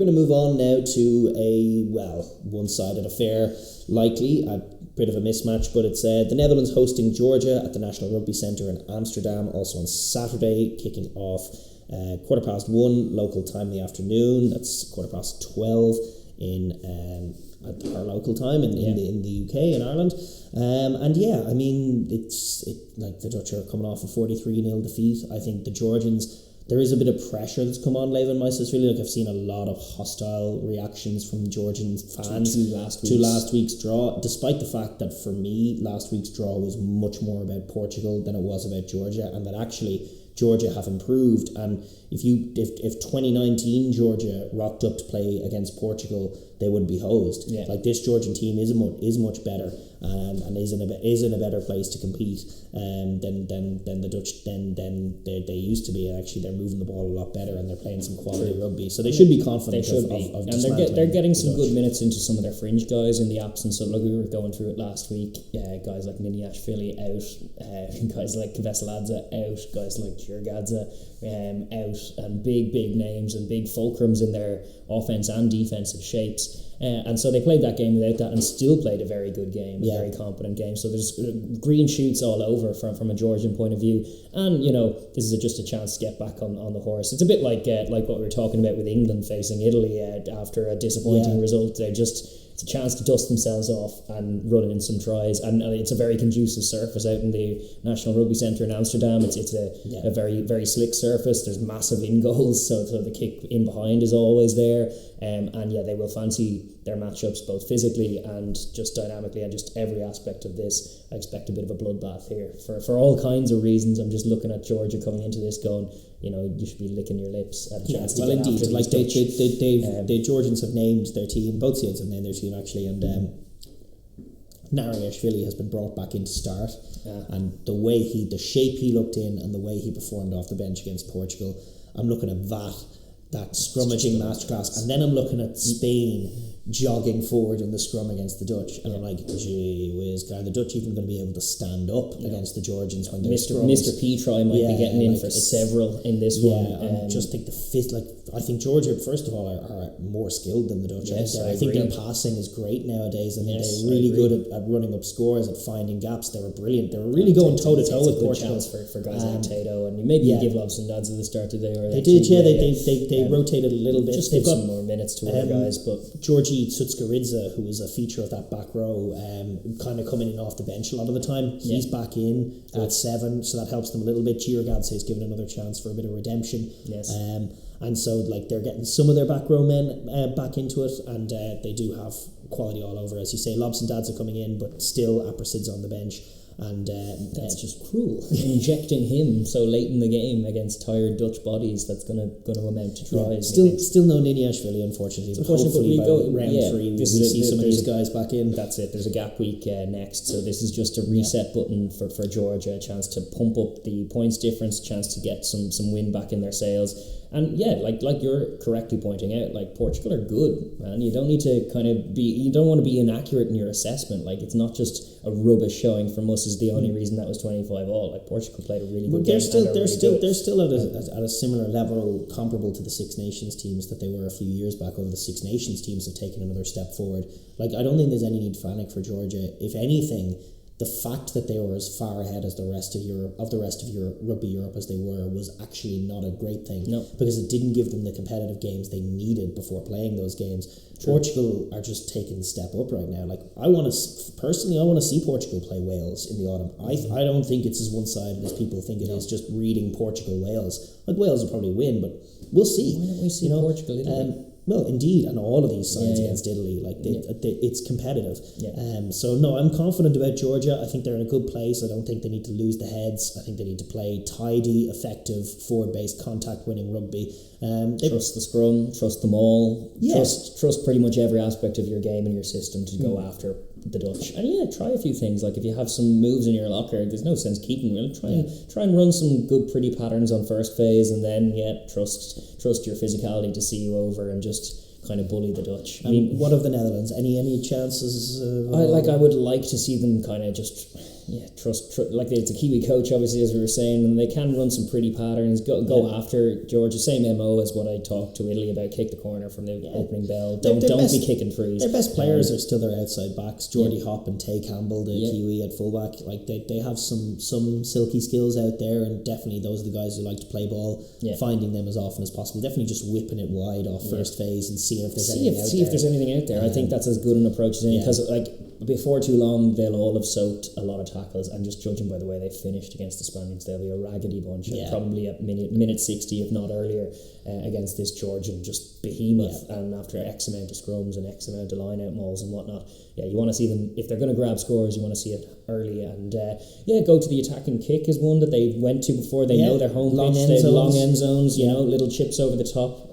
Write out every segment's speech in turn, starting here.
going to move on now to a, one-sided affair, likely, a bit of a mismatch, but it's the Netherlands hosting Georgia at the National Rugby Centre in Amsterdam, also on Saturday, kicking off 1:15 local time in the afternoon. That's 12:15 in at our local time in the UK and Ireland. Like the Dutch are coming off a 43-0 defeat. I think the Georgians, there is a bit of pressure that's come on Leyland Meisters, really. Like, I've seen a lot of hostile reactions from Georgian fans to last week's draw, despite the fact that for me last week's draw was much more about Portugal than it was about Georgia, and that actually Georgia have improved. And if 2019 Georgia rocked up to play against Portugal, they would be hosed. Yeah. Like, this Georgian team is much better and is in a better place to compete than the Dutch than they used to be. And actually, they're moving the ball a lot better and they're playing some quality rugby. So they should be confident. They should be, and they're getting some good minutes into some of their fringe guys in the absence of. Look, we were going through it last week. Guys like Miniashvili out, guys like Veseladze out, guys like Jurgadze out, and big names and big fulcrums in their offense and defensive shapes. And so they played that game without that and still played a very good game, a very competent game. So there's green shoots all over from a Georgian point of view. And, this is just a chance to get back on the horse. It's a bit like what we were talking about with England facing Italy after a disappointing result. It's a chance to dust themselves off and run in some tries. And it's a very conducive surface out in the National Rugby Centre in Amsterdam. It's a very, very slick surface. There's massive in goals, so the kick in behind is always there. They will fancy their matchups both physically and just dynamically, and just every aspect of this. I expect a bit of a bloodbath here for all kinds of reasons. I'm just looking at Georgia coming into this going, you should be licking your lips at a chance to get indeed. After like the Georgians have named their team, both sides have named their team actually, and Nariashvili has been brought back into start, and the shape he looked in and the way he performed off the bench against Portugal, I'm looking at that scrummaging masterclass, and then I'm looking at Spain jogging forward in the scrum against the Dutch, and I'm like, gee whiz, are the Dutch even going to be able to stand up against the Georgians when they're Mr. Petrie might be getting in for several in this one. I just think I think Georgia, first of all, are more skilled than the Dutch. Yes, I think their passing is great nowadays. I think they're really good at running up scores, at finding gaps. They were brilliant. They were really going toe to toe with Portugal. For guys like Tato, and maybe give Lobson Dodds at the start of the day. They did, they rotated a little bit. Just give some more minutes to other guys. But Georgie Tsutskaridze, who was a feature of that back row, kind of coming in off the bench a lot of the time. He's back in at 7, so that helps them a little bit. Jurgadze is given another chance for a bit of redemption. Yes. And so they're getting some of their back row men back into it, and they do have quality all over. As you say, Lobson Dads are coming in, but still Appersid's on the bench. And that's just cruel. Injecting him so late in the game against tired Dutch bodies, that's going to amount to tries. Still no Niniashvili, unfortunately. But hopefully by round 3 we see some of these guys back in. That's it. There's a gap week next, so this is just a reset button for Georgia, a chance to pump up the points difference, a chance to get some wind back in their sails. And like you're correctly pointing out, like, Portugal are good, man. You don't need to you don't want to be inaccurate in your assessment. Like, it's not just a rubbish showing from us is the only reason that was 25-all. Like, Portugal played a really good game. They're still at a similar level, comparable to the Six Nations teams that they were a few years back. Although the Six Nations teams have taken another step forward. Like, I don't think there's any need to panic for Georgia. If anything, the fact that they were as far ahead as the rest of Rugby Europe as they were was actually not a great thing. No. Because it didn't give them the competitive games they needed before playing those games. True. Portugal are just taking the step up right now. Like, I want to see Portugal play Wales in the autumn. I don't think it's as one-sided as people think it is, just reading Portugal-Wales. Like, Wales will probably win, but we'll see. Why don't we see Portugal, Italy? Well, indeed, and all of these sides against Italy, it's competitive. Yeah. So no, I'm confident about Georgia. I think they're in a good place. I don't think they need to lose the heads. I think they need to play tidy, effective, forward-based, contact-winning rugby. Trust the scrum, trust them all. Yeah. Trust pretty much every aspect of your game and your system to go after the Dutch. And try a few things. Like, if you have some moves in your locker, there's no sense keeping them. Try and run some good, pretty patterns on first phase, and then trust your physicality to see you over and just kind of bully the Dutch. I mean, what of the Netherlands? Any chances? I would like to see them kind of just trust like it's a Kiwi coach, obviously, as we were saying, and they can run some pretty patterns. Go after Georgia, same MO as what I talked to Italy about. Kick the corner from the opening bell. Don't be kicking threes. Their best players are still their outside backs. Geordie Hop and Tay Campbell, the Kiwi at fullback. Like they have some silky skills out there, and definitely those are the guys who like to play ball. Finding them as often as possible. Definitely just whipping it wide off first phase and seeing if there's anything out there. See if there's anything out there. I think that's as good an approach as any, because like before too long they'll all have soaked a lot of tackles, and just judging by the way they finished against the Spaniards, they'll be a raggedy bunch, probably at minute 60 if not earlier, against this Georgian just behemoth. And after X amount of scrums and X amount of line out mauls and whatnot, you want to see them, if they're going to grab scores, you want to see it early. And go to the attacking kick is one that they went to before. They know their home pitch, they have long end zones, little chips over the top.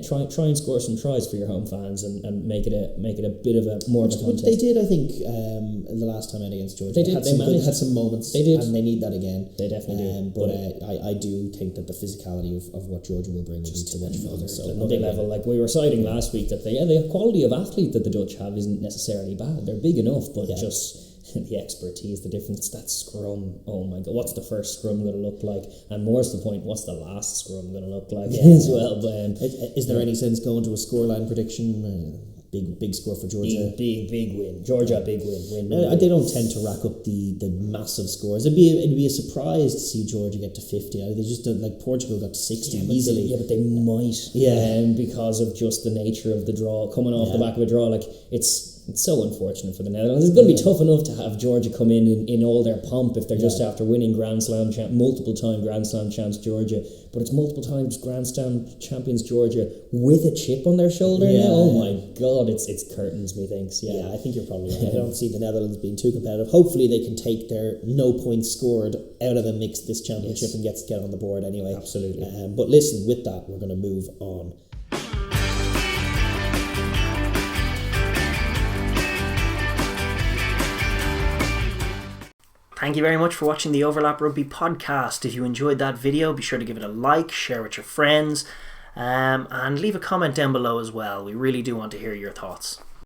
Try and score some tries for your home fans and make it a bit of a more of a contest. They did, I think, the last time out against Georgia. They did. They had some moments. They did, and they need that again. They definitely do. But I do think that the physicality of what Georgia will bring will be too much fun. Another level. Like we were citing last week, that the quality of athlete that the Dutch have isn't necessarily bad. They're big enough, but just the expertise, the difference. That scrum, oh my god, what's the first scrum going to look like? And more's the point, what's the last scrum going to look like as well? But is there any sense going to a scoreline prediction? Big score for Georgia. Big win. Georgia, big win. They don't tend to rack up the massive scores. It'd be a surprise to see Georgia get to 50. They just like Portugal got to 60 easily. But they might. Because of just the nature of the draw, coming off the back of a draw. Like it's so unfortunate for the Netherlands. It's going to be tough enough to have Georgia come in all their pomp if they're just after winning multiple time Grand Slam champs Georgia, but it's multiple times Grand Slam champions Georgia with a chip on their shoulder now. Oh my god, it's curtains, methinks. I think you're probably right. I don't see the Netherlands being too competitive. Hopefully they can take their no points scored out of the mix this championship and get on the board anyway. Absolutely. But listen, with that we're going to move on. Thank you very much for watching the Overlap Rugby podcast. If you enjoyed that video, be sure to give it a like, share with your friends, and leave a comment down below as well. We really do want to hear your thoughts.